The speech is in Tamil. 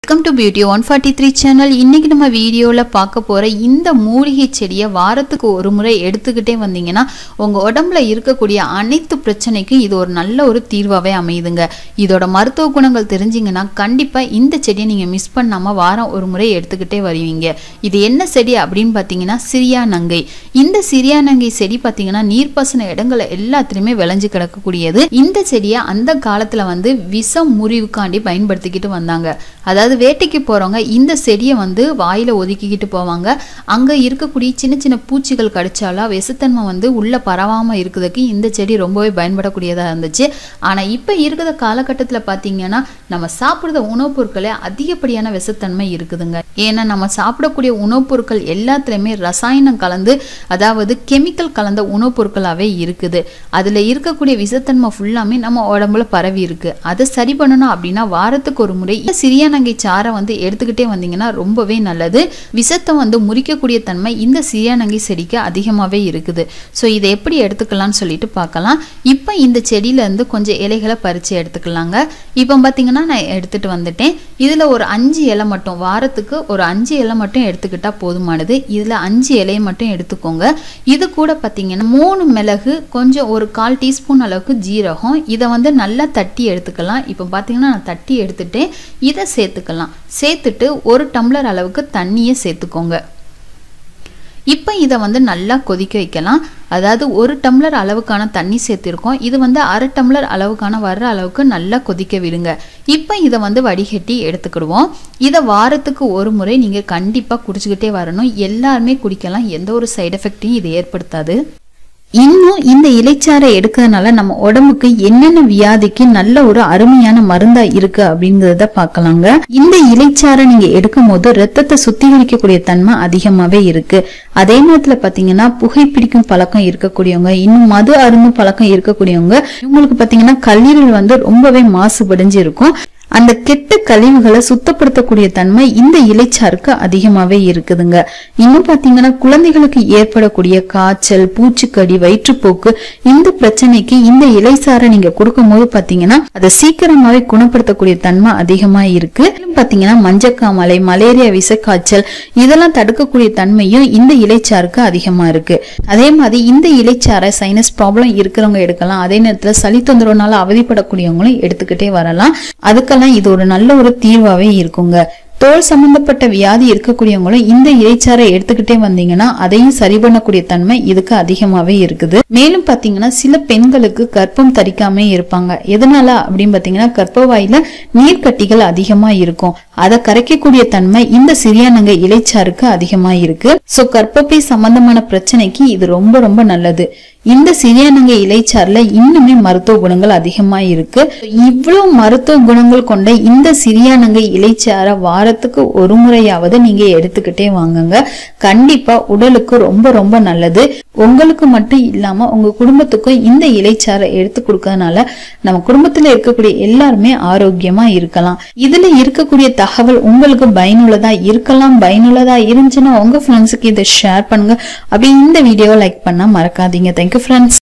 Welcome to Beauty 143 channel. இன்னைக்கு நம்ம வீடியோல பார்க்க போற இந்த மூலிகை செடியை வாரத்துக்கு ஒரு முறை எடுத்துக்கிட்டே வந்தீங்கன்னா உங்க உடம்புல இருக்கக்கூடிய அனைத்து பிரச்சனைக்கும் இது ஒரு நல்ல ஒரு தீர்வாவே அமையுதுங்க. இதோட மருத்துவ குணங்கள் தெரிஞ்சீங்கன்னா கண்டிப்பா இந்த செடியை நீங்க மிஸ் பண்ணாம வாரம் ஒரு முறை எடுத்துக்கிட்டே வருவீங்க. இது என்ன செடி அப்படின்னு பாத்தீங்கன்னா சிரியா நங்கை. இந்த சிரியா நங்கை செடி பாத்தீங்கன்னா நீர்ப்பாசன இடங்கள் எல்லாத்துலயுமே விளைஞ்சு கிடக்கக்கூடியது. இந்த செடியை அந்த காலத்துல வந்து விஷம் முறிவுக்காண்டி பயன்படுத்திக்கிட்டு வந்தாங்க. அதாவது வேட்டைக்கு போறவங்க இந்த செடியை வந்து வாயில ஒதுக்கிக்கிட்டு போவாங்க. அங்க இருக்கக்கூடிய சின்ன சின்ன பூச்சிகள் கடிச்சாலும் விஷத்தன்மை வந்து உள்ள பரவாம இருக்கிறதுக்கு இந்த செடி ரொம்பவே பயன்படக்கூடியதா இருந்துச்சு. ஆனா இப்ப இருக்கிற காலகட்டத்துல பாத்தீங்கன்னா நம்ம சாப்பிடுற உணவுப் பொருட்களே அதிகப்படியான விஷத்தன்மை இருக்குதுங்க. ஏன்னா நம்ம சாப்பிடக்கூடிய உணவுப் பொருட்கள் எல்லாத்துலயுமே ரசாயனம் கலந்து, அதாவது கெமிக்கல் கலந்த உணவுப் பொருட்களாவே இருக்குது. அதுல இருக்கக்கூடிய விஷத்தன்மை ஃபுல்லாமே நம்ம உடம்புல பரவி இருக்கு. அதை சரி பண்ணணும் அப்படின்னா வாரத்துக்கு ஒரு முறை சிரியா நங்கை சாரை வந்து எடுத்துக்கிட்டே வந்தீங்கன்னா ரொம்பவே நல்லது. விஷத்தை வந்து முறிக்கக்கூடிய தன்மை இந்த சிரியா நங்கை செடிக்கு அதிகமாவே இருக்குது. ஸோ இதை எப்படி எடுத்துக்கலாம்னு சொல்லிட்டு பார்க்கலாம். இப்போ இந்த செடியில இருந்து கொஞ்சம் இலைகளை பறிச்சு எடுத்துக்கலாங்க. இப்போ பார்த்தீங்கன்னா நான் எடுத்துட்டு வந்துட்டேன். இதுல ஒரு 5 இலை மட்டும், வாரத்துக்கு ஒரு 5 இலை மட்டும் எடுத்துக்கிட்டா போதுமானது. இதுல 5 இலையை மட்டும் எடுத்துக்கோங்க. இது கூட பார்த்தீங்கன்னா 3 மிளகு, கொஞ்சம் ஒரு 1/4 டீஸ்பூன் அளவுக்கு ஜீரகம், இதை வந்து நல்லா தட்டி எடுத்துக்கலாம். இப்போ பார்த்தீங்கன்னா நான் தட்டி எடுத்துட்டேன். இதை சேர்த்துக்கலாம். சேர்த்துட்டு 1 டம்ளர் அளவுக்கு தண்ணியை சேர்த்துக்கோங்க. இப்போ இதை வந்து நல்லா கொதிக்க வைக்கலாம். அதாவது 1 டம்ளர் அளவுக்கான தண்ணி சேர்த்திருக்கோம். இது வந்து 1/2 டம்ளர் அளவுக்கான வர்ற அளவுக்கு நல்லா கொதிக்க விடுங்க. இப்போ இதை வந்து வடிகட்டி எடுத்துக்கிடுவோம். இதை வாரத்துக்கு ஒரு முறை நீங்க கண்டிப்பா குடிச்சுக்கிட்டே வரணும். எல்லாருமே குடிக்கலாம். எந்த ஒரு சைடு எஃபெக்டையும் இது ஏற்படுத்தாது. இன்னும் இந்த இலைச்சாரை எடுக்கிறதுனால நம்ம உடம்புக்கு என்னென்ன வியாதிக்கு நல்ல ஒரு அருமையான மருந்தா இருக்கு அப்படிங்கறத பார்க்கலாங்க. இந்த இலைச்சாரை நீங்க எடுக்கும் போது ரத்தத்தை சுத்திகரிக்கக்கூடிய தன்மை அதிகமாவே இருக்கு. அதே நேரத்துல பாத்தீங்கன்னா புகைப்பிடிக்கும் பழக்கம் இருக்கக்கூடியவங்க, இன்னும் மது அருந்தும் பழக்கம் இருக்கக்கூடியவங்க, இவங்களுக்கு பாத்தீங்கன்னா கல்லீரல் வந்து ரொம்பவே மாசுபடிஞ்சு இருக்கும். அந்த கெட்ட கழிவுகளை சுத்தப்படுத்தக்கூடிய தன்மை இந்த இலைச்சாருக்கு அதிகமாவே இருக்குதுங்க. இன்னும் பாத்தீங்கன்னா குழந்தைகளுக்கு ஏற்படக்கூடிய காய்ச்சல், பூச்சிக்கடி, வயிற்றுப்போக்கு, இந்த பிரச்சனைக்கு இந்த இலைச்சாரை நீங்க கொடுக்கும் போது பாத்தீங்கன்னா அதை சீக்கிரமாவே குணப்படுத்தக்கூடிய தன்மை அதிகமா இருக்கு. பாத்தீங்கன்னா மஞ்சக்காமலை, மலேரியா, விஷக்காய்ச்சல் இதெல்லாம் தடுக்கக்கூடிய தன்மையும் இந்த இலைச்சாருக்கு அதிகமா இருக்கு. அதே மாதிரி இந்த இலைச்சாரை சைனஸ் ப்ராப்ளம் இருக்கிறவங்க எடுக்கலாம். அதே நேரத்துல சளி தொந்தரவுனால அவதிப்படக்கூடியவங்களும் எடுத்துக்கிட்டே வரலாம். அதுக்கெல்லாம் இது ஒரு நல்ல ஒரு தீர்வாவே இருக்குங்க. தோல் சம்பந்தப்பட்ட வியாதி இருக்கக்கூடியவங்களும் இந்த இலைச்சாரை எடுத்துக்கிட்டே வந்தீங்கன்னா அதையும் சரி பண்ணக்கூடிய தன்மை இதுக்கு அதிகமாவே இருக்குது. மேலும் பாத்தீங்கன்னா சில பெண்களுக்கு கர்ப்பம் தரிக்காம இருப்பாங்க. எதனால அப்படின்னு பாத்தீங்கன்னா கர்ப்பவாயில நீர்க்கட்டிகள் அதிகமா இருக்கும். அதை கரைக்கக்கூடிய தன்மை இந்த சிரியா நங்கை இலைச்சாருக்கு அதிகமா இருக்கு. சோ கர்ப்பப்பை சம்பந்தமான பிரச்சனைக்கு இது ரொம்ப ரொம்ப நல்லது. இந்த சிரியா நங்கை இலைச்சாறுல இன்னுமே மருத்துவ குணங்கள் அதிகமா இருக்கு. இவ்வளவு மருத்துவ குணங்கள் கொண்ட இந்த சிரியா நங்கை இலைச்சாரை வாரத்துக்கு ஒரு முறையாவது நீங்க எடுத்துக்கிட்டே வாங்குங்க. கண்டிப்பா உடலுக்கு ரொம்ப ரொம்ப நல்லது. உங்களுக்கு மட்டும் இல்லாம உங்க குடும்பத்துக்கும் இந்த இலைச்சாரை எடுத்து கொடுக்கறதுனால நம்ம குடும்பத்துல இருக்கக்கூடிய எல்லாருமே ஆரோக்கியமா இருக்கலாம். இதுல இருக்கக்கூடிய தகவல் உங்களுக்கு பயனுள்ளதா இருக்கலாம். பயனுள்ளதா இருந்துச்சுன்னா உங்க ஃப்ரெண்ட்ஸுக்கு இதை ஷேர் பண்ணுங்க. அப்படி இந்த வீடியோவை லைக் பண்ண மறக்காதீங்க. Thank you friends.